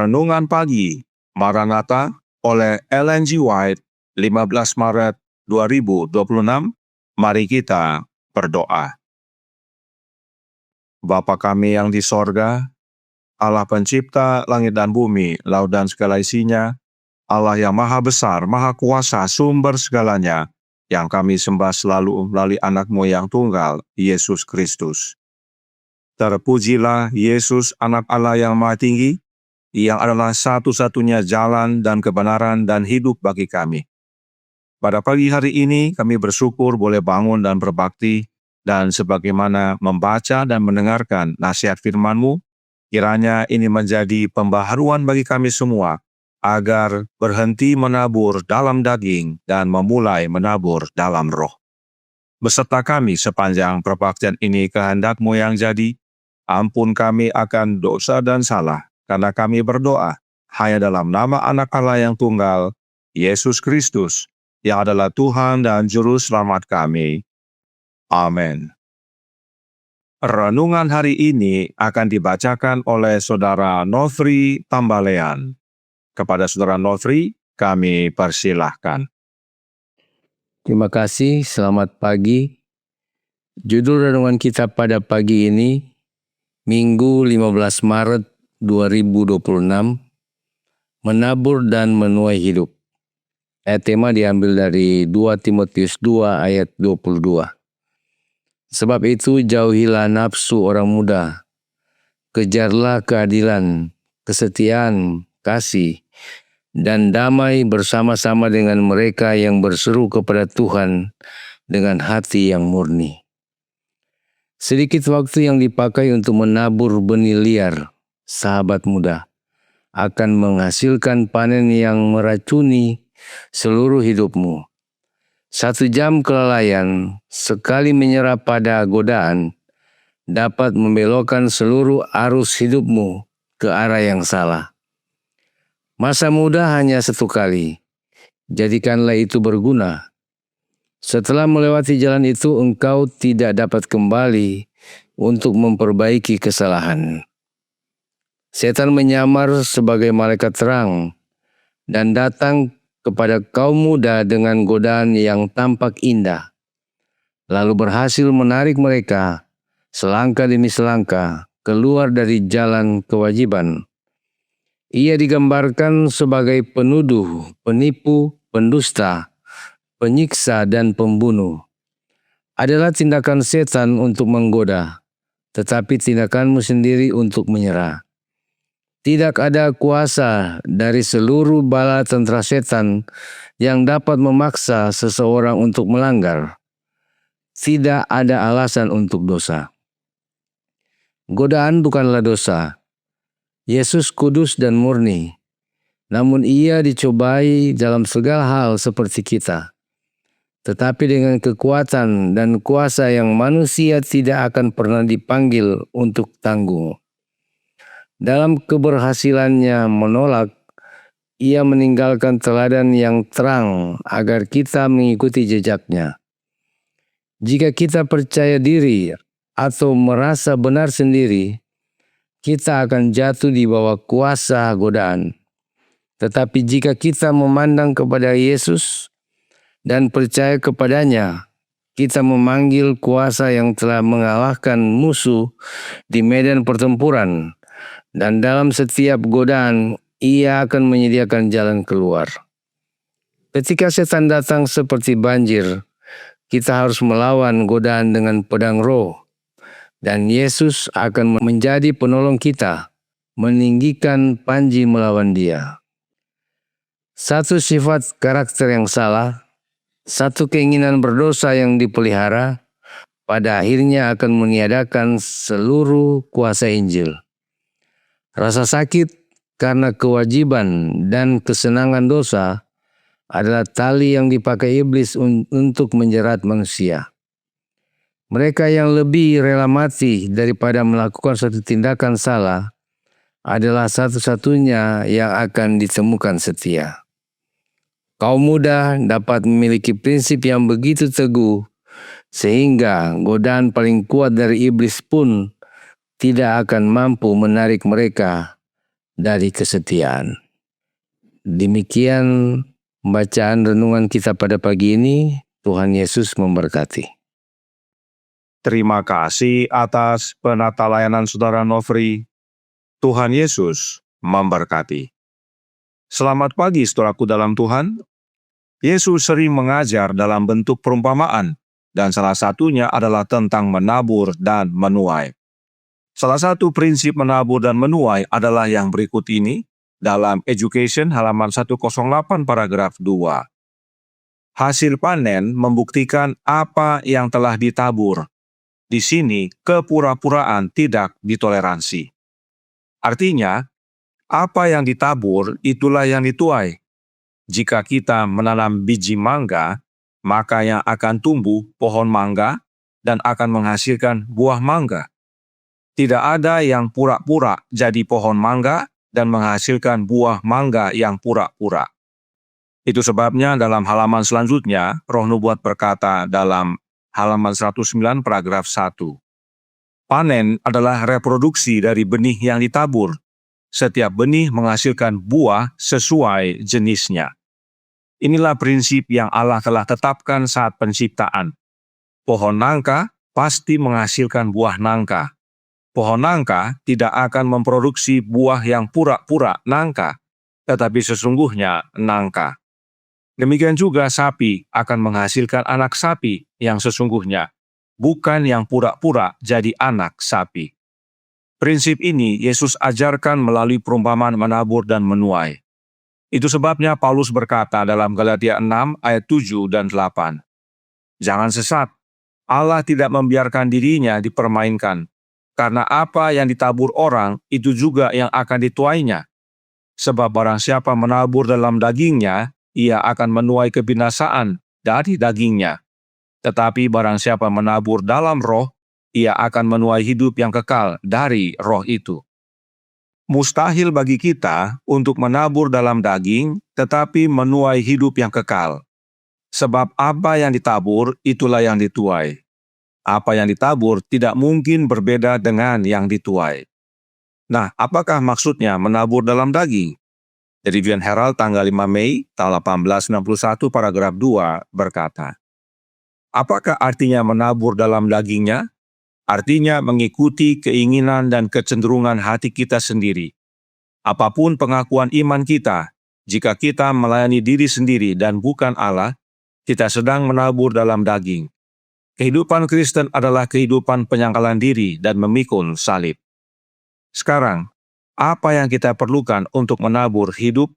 Renungan Pagi Maranatha oleh Ellen G. White, 15 Maret 2026. Mari kita berdoa. Bapa kami yang di sorga, Allah pencipta langit dan bumi, laut dan segala isinya, Allah yang maha besar, maha kuasa, sumber segalanya, yang kami sembah selalu melalui anak-Mu yang tunggal, Yesus Kristus. Terpujilah Yesus, anak Allah yang maha tinggi, yang adalah satu-satunya jalan dan kebenaran dan hidup bagi kami. Pada pagi hari ini kami bersyukur boleh bangun dan berbakti, dan sebagaimana membaca dan mendengarkan nasihat firman-Mu, kiranya ini menjadi pembaharuan bagi kami semua, agar berhenti menabur dalam daging dan memulai menabur dalam roh. Beserta kami sepanjang perbaktian ini kehendak-Mu yang jadi, ampun kami akan dosa dan salah, karena kami berdoa hanya dalam nama anak Allah yang tunggal, Yesus Kristus, yang adalah Tuhan dan Juru Selamat kami. Amin. Renungan hari ini akan dibacakan oleh Saudara Nofri Tambalean. Kepada Saudara Nofri, kami persilahkan. Terima kasih, selamat pagi. Judul renungan kita pada pagi ini, Minggu 15 Maret 2026, menabur dan menuai hidup. Ayat tema diambil dari 2 Timotius 2 ayat 22. Sebab itu jauhilah nafsu orang muda, kejarlah keadilan, kesetiaan, kasih, dan damai bersama-sama dengan mereka yang berseru kepada Tuhan dengan hati yang murni. Sedikit waktu yang dipakai untuk menabur benih liar, sahabat muda, akan menghasilkan panen yang meracuni seluruh hidupmu. 1 jam kelalaian, sekali menyerah pada godaan, dapat membelokkan seluruh arus hidupmu ke arah yang salah. Masa muda hanya satu kali, jadikanlah itu berguna. Setelah melewati jalan itu, engkau tidak dapat kembali untuk memperbaiki kesalahan. Setan menyamar sebagai malaikat terang dan datang kepada kaum muda dengan godaan yang tampak indah, lalu berhasil menarik mereka selangkah demi selangkah keluar dari jalan kewajiban. Ia digambarkan sebagai penuduh, penipu, pendusta, penyiksa, dan pembunuh. Adalah tindakan setan untuk menggoda, tetapi tindakanmu sendiri untuk menyerah. Tidak ada kuasa dari seluruh bala tentara setan yang dapat memaksa seseorang untuk melanggar. Tidak ada alasan untuk dosa. Godaan bukanlah dosa. Yesus kudus dan murni, namun ia dicobai dalam segala hal seperti kita. Tetapi dengan kekuatan dan kuasa yang manusia tidak akan pernah dipanggil untuk tanggung. Dalam keberhasilannya menolak, ia meninggalkan teladan yang terang agar kita mengikuti jejaknya. Jika kita percaya diri atau merasa benar sendiri, kita akan jatuh di bawah kuasa godaan. Tetapi jika kita memandang kepada Yesus dan percaya kepadanya, kita memanggil kuasa yang telah mengalahkan musuh di medan pertempuran, dan dalam setiap godaan ia akan menyediakan jalan keluar. Ketika setan datang seperti banjir, kita harus melawan godaan dengan pedang roh, dan Yesus akan menjadi penolong kita, meninggikan panji melawan dia. Satu sifat karakter yang salah, satu keinginan berdosa yang dipelihara, pada akhirnya akan meniadakan seluruh kuasa Injil. Rasa sakit karena kewajiban dan kesenangan dosa adalah tali yang dipakai iblis untuk menjerat manusia. Mereka yang lebih rela mati daripada melakukan suatu tindakan salah adalah satu-satunya yang akan ditemukan setia. Kaum muda dapat memiliki prinsip yang begitu teguh, sehingga godaan paling kuat dari iblis pun tidak akan mampu menarik mereka dari kesetiaan. Demikian bacaan renungan kita pada pagi ini. Tuhan Yesus memberkati. Terima kasih atas penata layanan Saudara Nofri. Tuhan Yesus memberkati. Selamat pagi saudaraku dalam Tuhan. Yesus sering mengajar dalam bentuk perumpamaan, dan salah satunya adalah tentang menabur dan menuai. Salah satu prinsip menabur dan menuai adalah yang berikut ini dalam Education halaman 108 paragraf 2. Hasil panen membuktikan apa yang telah ditabur. Di sini kepura-puraan tidak ditoleransi. Artinya, apa yang ditabur itulah yang dituai. Jika kita menanam biji mangga, maka yang akan tumbuh pohon mangga dan akan menghasilkan buah mangga. Tidak ada yang pura-pura jadi pohon mangga dan menghasilkan buah mangga yang pura-pura. Itu sebabnya dalam halaman selanjutnya, Roh Nubuat berkata dalam halaman 109 paragraf 1. Panen adalah reproduksi dari benih yang ditabur. Setiap benih menghasilkan buah sesuai jenisnya. Inilah prinsip yang Allah telah tetapkan saat penciptaan. Pohon nangka pasti menghasilkan buah nangka. Pohon nangka tidak akan memproduksi buah yang pura-pura nangka, tetapi sesungguhnya nangka. Demikian juga sapi akan menghasilkan anak sapi yang sesungguhnya, bukan yang pura-pura jadi anak sapi. Prinsip ini Yesus ajarkan melalui perumpamaan menabur dan menuai. Itu sebabnya Paulus berkata dalam Galatia 6 ayat 7 dan 8. Jangan sesat, Allah tidak membiarkan dirinya dipermainkan, karena apa yang ditabur orang itu juga yang akan dituainya. Sebab barang siapa menabur dalam dagingnya, ia akan menuai kebinasaan dari dagingnya. Tetapi barang siapa menabur dalam roh, ia akan menuai hidup yang kekal dari roh itu. Mustahil bagi kita untuk menabur dalam daging, tetapi menuai hidup yang kekal. Sebab apa yang ditabur, itulah yang dituai. Apa yang ditabur tidak mungkin berbeda dengan yang dituai. Nah, apakah maksudnya menabur dalam daging? Reviewing Herald tanggal 5 Mei tahun 1861 paragraf 2 berkata, apakah artinya menabur dalam dagingnya? Artinya mengikuti keinginan dan kecenderungan hati kita sendiri. Apapun pengakuan iman kita, jika kita melayani diri sendiri dan bukan Allah, kita sedang menabur dalam daging. Kehidupan Kristen adalah kehidupan penyangkalan diri dan memikul salib. Sekarang, apa yang kita perlukan untuk menabur hidup?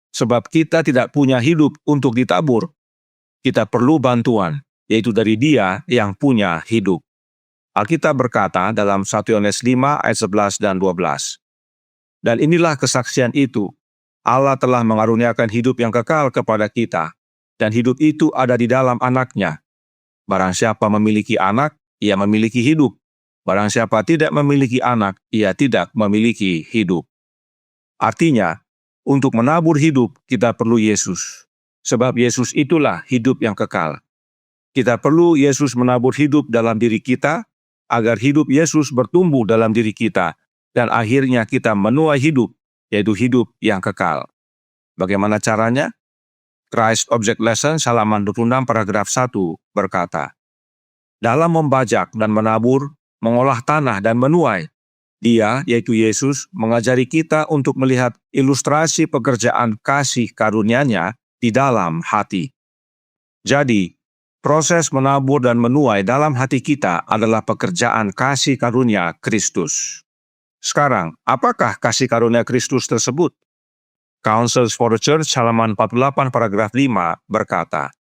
Sebab kita tidak punya hidup untuk ditabur. Kita perlu bantuan, yaitu dari Dia yang punya hidup. Alkitab berkata dalam 1 Yohanes 5 ayat 11 dan 12. Dan inilah kesaksian itu, Allah telah mengaruniakan hidup yang kekal kepada kita, dan hidup itu ada di dalam Anak-Nya. Barang siapa memiliki anak, ia memiliki hidup. Barang siapa tidak memiliki anak, ia tidak memiliki hidup. Artinya, untuk menabur hidup, kita perlu Yesus. Sebab Yesus itulah hidup yang kekal. Kita perlu Yesus menabur hidup dalam diri kita, agar hidup Yesus bertumbuh dalam diri kita, dan akhirnya kita menuai hidup, yaitu hidup yang kekal. Bagaimana caranya? Christ Object Lesson halaman 26 paragraf 1 berkata, dalam membajak dan menabur, mengolah tanah dan menuai, Dia, yaitu Yesus, mengajari kita untuk melihat ilustrasi pekerjaan kasih karunia-Nya di dalam hati. Jadi, proses menabur dan menuai dalam hati kita adalah pekerjaan kasih karunia Kristus. Sekarang, apakah kasih karunia Kristus tersebut? Counsels for the Church halaman 48 paragraf 5 berkata,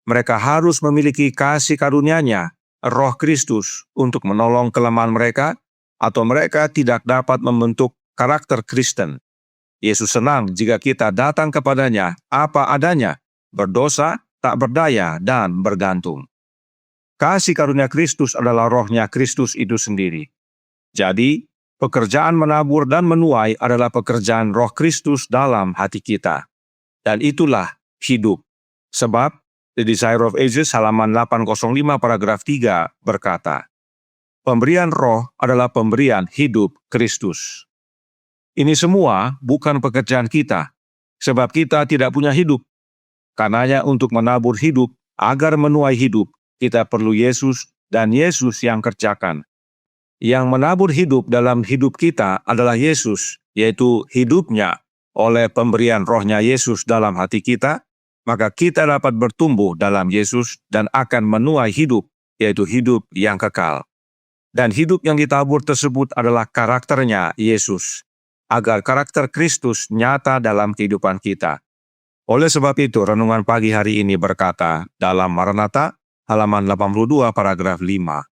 mereka harus memiliki kasih karunia-Nya, Roh Kristus, untuk menolong kelemahan mereka, atau mereka tidak dapat membentuk karakter Kristen. Yesus senang jika kita datang kepadanya apa adanya, berdosa, tak berdaya, dan bergantung. Kasih karunia Kristus adalah rohnya Kristus itu sendiri. Jadi, pekerjaan menabur dan menuai adalah pekerjaan roh Kristus dalam hati kita. Dan itulah hidup. Sebab, The Desire of Ages halaman 805 paragraf 3 berkata, pemberian roh adalah pemberian hidup Kristus. Ini semua bukan pekerjaan kita, sebab kita tidak punya hidup. Karenanya untuk menabur hidup, agar menuai hidup, kita perlu Yesus dan Yesus yang kerjakan. Yang menabur hidup dalam hidup kita adalah Yesus, yaitu hidupnya oleh pemberian rohnya Yesus dalam hati kita, maka kita dapat bertumbuh dalam Yesus dan akan menuai hidup, yaitu hidup yang kekal. Dan hidup yang ditabur tersebut adalah karakternya Yesus, agar karakter Kristus nyata dalam kehidupan kita. Oleh sebab itu, renungan pagi hari ini berkata dalam Maranatha, halaman 82, paragraf 5.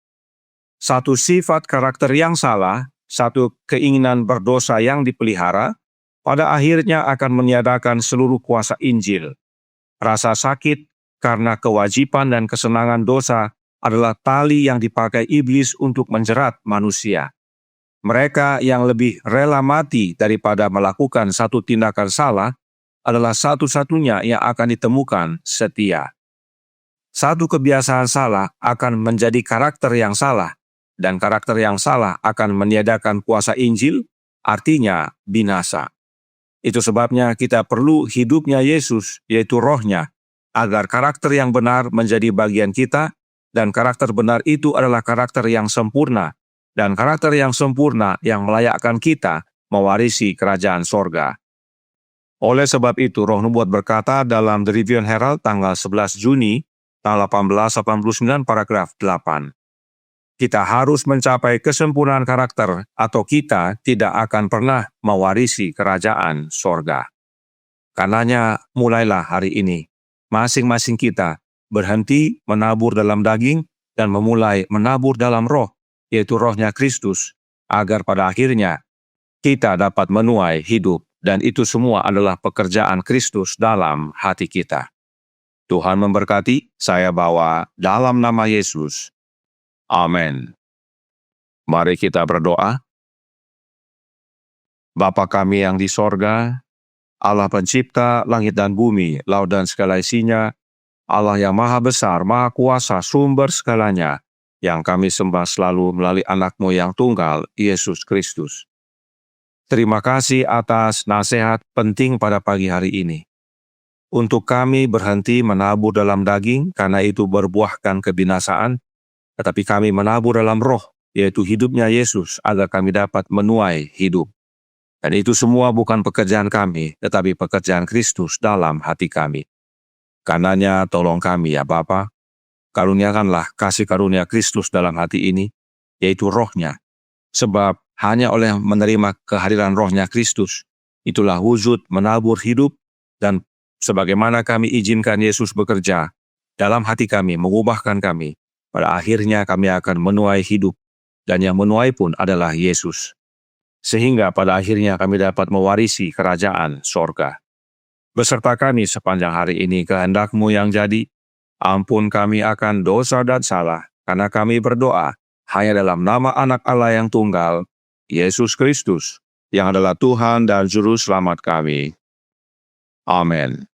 Satu sifat karakter yang salah, satu keinginan berdosa yang dipelihara, pada akhirnya akan meniadakan seluruh kuasa Injil. Rasa sakit karena kewajiban dan kesenangan dosa adalah tali yang dipakai iblis untuk menjerat manusia. Mereka yang lebih rela mati daripada melakukan satu tindakan salah adalah satu-satunya yang akan ditemukan setia. Satu kebiasaan salah akan menjadi karakter yang salah, dan karakter yang salah akan meniadakan kuasa Injil, artinya binasa. Itu sebabnya kita perlu hidupnya Yesus, yaitu rohnya, agar karakter yang benar menjadi bagian kita, dan karakter benar itu adalah karakter yang sempurna, dan karakter yang sempurna yang melayakkan kita mewarisi kerajaan sorga. Oleh sebab itu, Roh Nubuat berkata dalam The Review and Herald tanggal 11 Juni, tahun 1889, paragraf 8. Kita harus mencapai kesempurnaan karakter atau kita tidak akan pernah mewarisi kerajaan sorga. Karenanya, mulailah hari ini, masing-masing kita berhenti menabur dalam daging dan memulai menabur dalam roh, yaitu rohnya Kristus, agar pada akhirnya kita dapat menuai hidup, dan itu semua adalah pekerjaan Kristus dalam hati kita. Tuhan memberkati, saya bawa dalam nama Yesus. Amin. Mari kita berdoa. Bapa kami yang di sorga, Allah pencipta langit dan bumi, laut dan segala isinya, Allah yang maha besar, maha kuasa, sumber segalanya, yang kami sembah selalu melalui anak-Mu yang tunggal, Yesus Kristus. Terima kasih atas nasihat penting pada pagi hari ini. Untuk kami berhenti menabur dalam daging, karena itu berbuahkan kebinasaan, tetapi kami menabur dalam roh, yaitu hidupnya Yesus, agar kami dapat menuai hidup. Dan itu semua bukan pekerjaan kami, tetapi pekerjaan Kristus dalam hati kami. Karenanya tolong kami ya Bapa, karuniakanlah kasih karunia Kristus dalam hati ini, yaitu rohnya. Sebab hanya oleh menerima kehadiran rohnya Kristus, itulah wujud menabur hidup, dan sebagaimana kami izinkan Yesus bekerja dalam hati kami, mengubahkan kami, pada akhirnya kami akan menuai hidup, dan yang menuai pun adalah Yesus. Sehingga pada akhirnya kami dapat mewarisi kerajaan sorga. Beserta kami sepanjang hari ini kehendak-Mu yang jadi, ampun kami akan dosa dan salah, karena kami berdoa hanya dalam nama Anak Allah yang tunggal, Yesus Kristus, yang adalah Tuhan dan Juru Selamat kami. Amin.